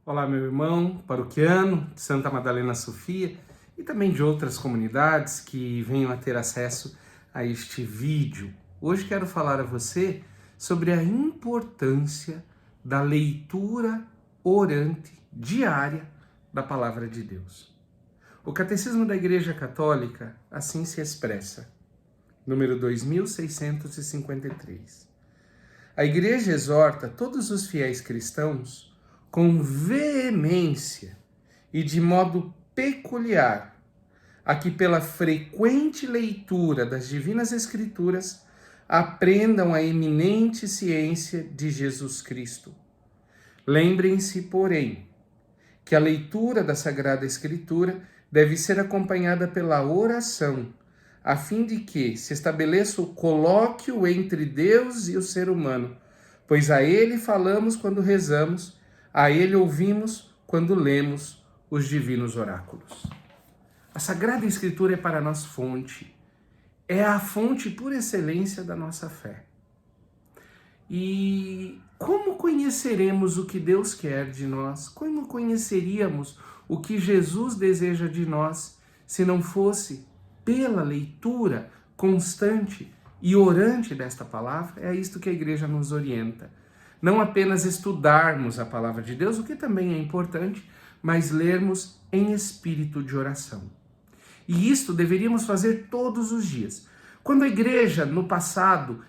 Olá, meu irmão paroquiano de Santa Madalena Sofia e também de outras comunidades que venham a ter acesso a este vídeo. Hoje quero falar a você sobre a importância da leitura orante diária da Palavra de Deus. O Catecismo da Igreja Católica assim se expressa, número 2653. A Igreja exorta todos os fiéis cristãos com veemência e de modo peculiar a que pela frequente leitura das Divinas Escrituras aprendam a eminente ciência de Jesus Cristo. Lembrem-se, porém, que a leitura da Sagrada Escritura deve ser acompanhada pela oração, a fim de que se estabeleça o colóquio entre Deus e o ser humano, pois a Ele falamos quando rezamos, a Ele ouvimos quando lemos os divinos oráculos. A Sagrada Escritura é para nós fonte, é a fonte por excelência da nossa fé. E como conheceremos o que Deus quer de nós? Como conheceríamos o que Jesus deseja de nós se não fosse pela leitura constante e orante desta palavra? É isto que a igreja nos orienta. Não apenas estudarmos a palavra de Deus, o que também é importante, mas lermos em espírito de oração. E isto deveríamos fazer todos os dias. Quando a igreja, no passado,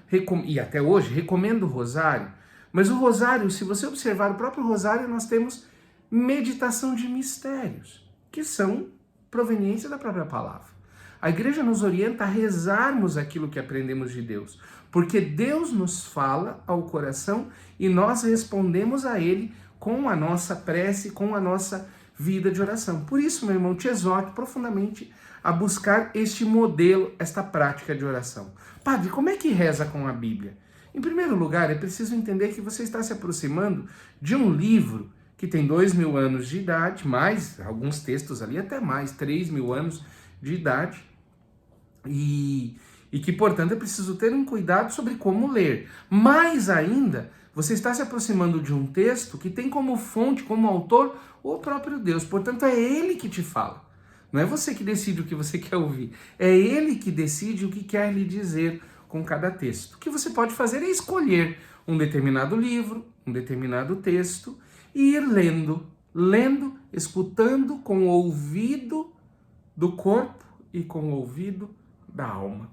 e até hoje, recomenda o rosário, mas o rosário, se você observar o próprio rosário, nós temos meditação de mistérios, que são proveniência da própria palavra. A igreja nos orienta a rezarmos aquilo que aprendemos de Deus, porque Deus nos fala ao coração e nós respondemos a Ele com a nossa prece, com a nossa vida de oração. Por isso, meu irmão, te exorto profundamente a buscar este modelo, esta prática de oração. Padre, como é que reza com a Bíblia? Em primeiro lugar, é preciso entender que você está se aproximando de um livro que tem 2.000 anos de idade, mais alguns textos ali, até mais, 3.000 anos de idade, e que, portanto, é preciso ter um cuidado sobre como ler. Mais ainda, você está se aproximando de um texto que tem como fonte, como autor, o próprio Deus. Portanto, é Ele que te fala. Não é você que decide o que você quer ouvir. É Ele que decide o que quer lhe dizer com cada texto. O que você pode fazer é escolher um determinado livro, um determinado texto e ir lendo, escutando com o ouvido do corpo e com o ouvido da alma.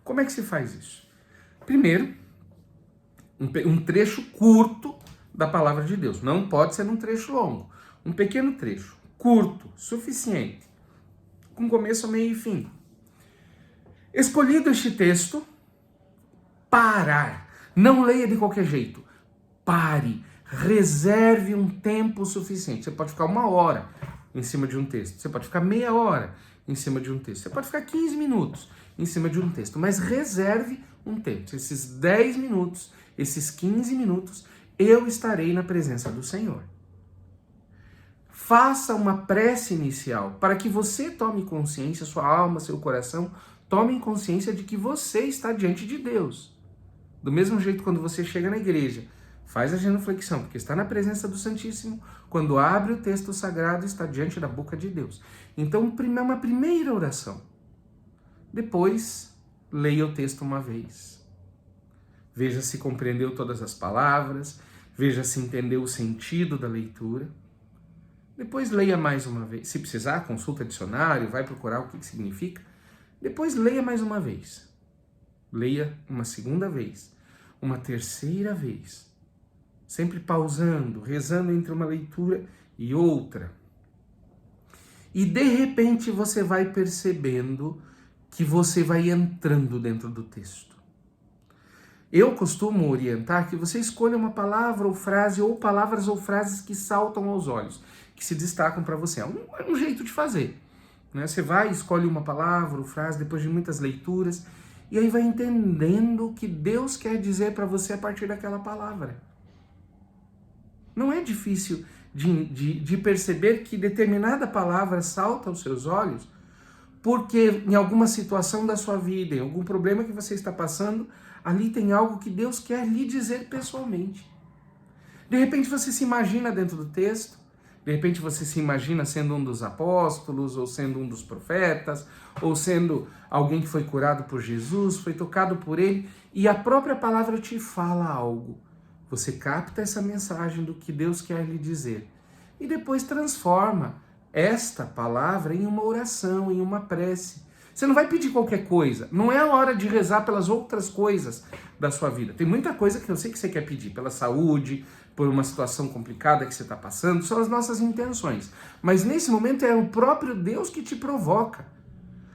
Como é que se faz isso? Primeiro, um trecho curto da palavra de Deus. Não pode ser um trecho longo. Um pequeno trecho, curto, suficiente, com começo, meio e fim. Escolhido este texto, parar. Não leia de qualquer jeito. Pare. Reserve um tempo suficiente. Você pode ficar 1 hora em cima de um texto. Você pode ficar meia hora em cima de um texto. Você pode ficar 15 minutos em cima de um texto. Mas reserve um tempo. Esses 10 minutos, esses 15 minutos, eu estarei na presença do Senhor. Faça uma prece inicial para que você tome consciência, sua alma, seu coração, tomem consciência de que você está diante de Deus. Do mesmo jeito, quando você chega na igreja, faz a genuflexão, porque está na presença do Santíssimo. Quando abre o texto sagrado, está diante da boca de Deus. Então, uma primeira oração. Depois, leia o texto uma vez. Veja se compreendeu todas as palavras, veja se entendeu o sentido da leitura. Depois leia mais uma vez. Se precisar, consulta dicionário, vai procurar o que significa. Depois leia mais uma vez. Leia uma segunda vez. Uma terceira vez. Sempre pausando, rezando entre uma leitura e outra. E de repente você vai percebendo que você vai entrando dentro do texto. Eu costumo orientar que você escolha uma palavra ou frase, ou palavras ou frases que saltam aos olhos, que se destacam para você. É um jeito de fazer. Né? Você vai, escolhe uma palavra ou frase depois de muitas leituras, e aí vai entendendo o que Deus quer dizer para você a partir daquela palavra. Não é difícil de perceber que determinada palavra salta aos seus olhos, porque em alguma situação da sua vida, em algum problema que você está passando, ali tem algo que Deus quer lhe dizer pessoalmente. De repente você se imagina dentro do texto, de repente você se imagina sendo um dos apóstolos, ou sendo um dos profetas, ou sendo alguém que foi curado por Jesus, foi tocado por ele, e a própria palavra te fala algo. Você capta essa mensagem do que Deus quer lhe dizer e depois transforma esta palavra em uma oração, em uma prece. Você não vai pedir qualquer coisa, não é a hora de rezar pelas outras coisas da sua vida. Tem muita coisa que eu sei que você quer pedir, pela saúde, por uma situação complicada que você está passando, são as nossas intenções. Mas nesse momento é o próprio Deus que te provoca.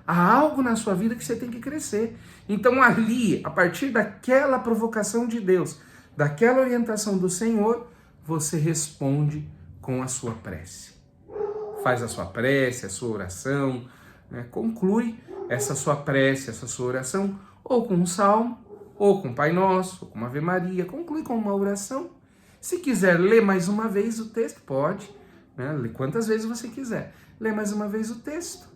Há algo na sua vida que você tem que crescer. Então ali, a partir daquela provocação de Deus, daquela orientação do Senhor, você responde com a sua prece. Faz a sua prece, a sua oração, né? Conclui essa sua prece, essa sua oração, ou com um salmo, ou com um Pai Nosso, ou com uma Ave Maria, conclui com uma oração. Se quiser ler mais uma vez o texto, pode, né? Lê quantas vezes você quiser. Lê mais uma vez o texto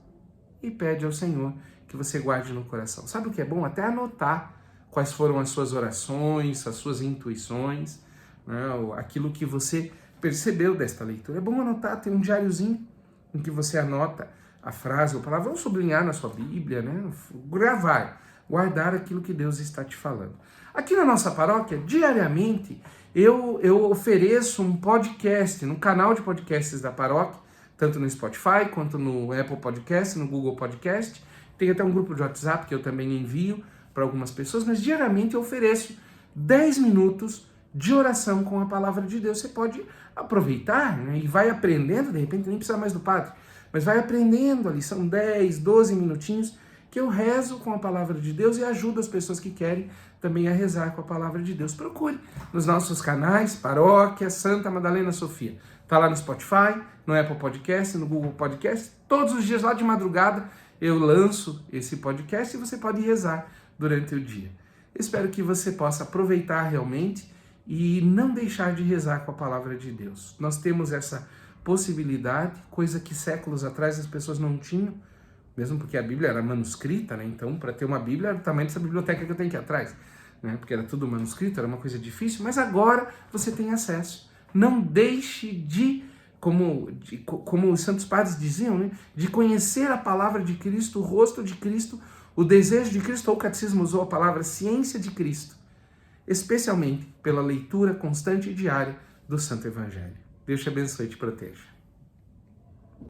e pede ao Senhor que você guarde no coração. Sabe o que é bom? Até anotar quais foram as suas orações, as suas intuições, né? Aquilo que você percebeu desta leitura. É bom anotar, tem um diáriozinho em que você anota a frase ou a palavra, ou sublinhar na sua Bíblia, né? Gravar, guardar aquilo que Deus está te falando. Aqui na nossa paróquia, diariamente, eu ofereço um podcast no canal de podcasts da paróquia, tanto no Spotify quanto no Apple Podcast, no Google Podcast. Tem até um grupo de WhatsApp que eu também envio para algumas pessoas, mas diariamente eu ofereço 10 minutos de oração com a palavra de Deus. Você pode aproveitar, né, e vai aprendendo, de repente nem precisa mais do padre, mas vai aprendendo ali, são 10, 12 minutinhos que eu rezo com a palavra de Deus e ajudo as pessoas que querem também a rezar com a palavra de Deus. Procure nos nossos canais, Paróquia Santa Madalena Sofia. Está lá no Spotify, no Apple Podcast, no Google Podcast. Todos os dias lá de madrugada eu lanço esse podcast e você pode rezar durante o dia. Espero que você possa aproveitar realmente e não deixar de rezar com a palavra de Deus. Nós temos essa possibilidade, coisa que séculos atrás as pessoas não tinham, mesmo porque a Bíblia era manuscrita, né? Então, para ter uma Bíblia, era o tamanho dessa biblioteca que eu tenho aqui atrás, né? Porque era tudo manuscrito, era uma coisa difícil, mas agora você tem acesso. Não deixe de, como os santos padres diziam, né? De conhecer a palavra de Cristo, o rosto de Cristo, o desejo de Cristo, ou o catecismo usou a palavra ciência de Cristo, especialmente pela leitura constante e diária do Santo Evangelho. Deus te abençoe e te proteja.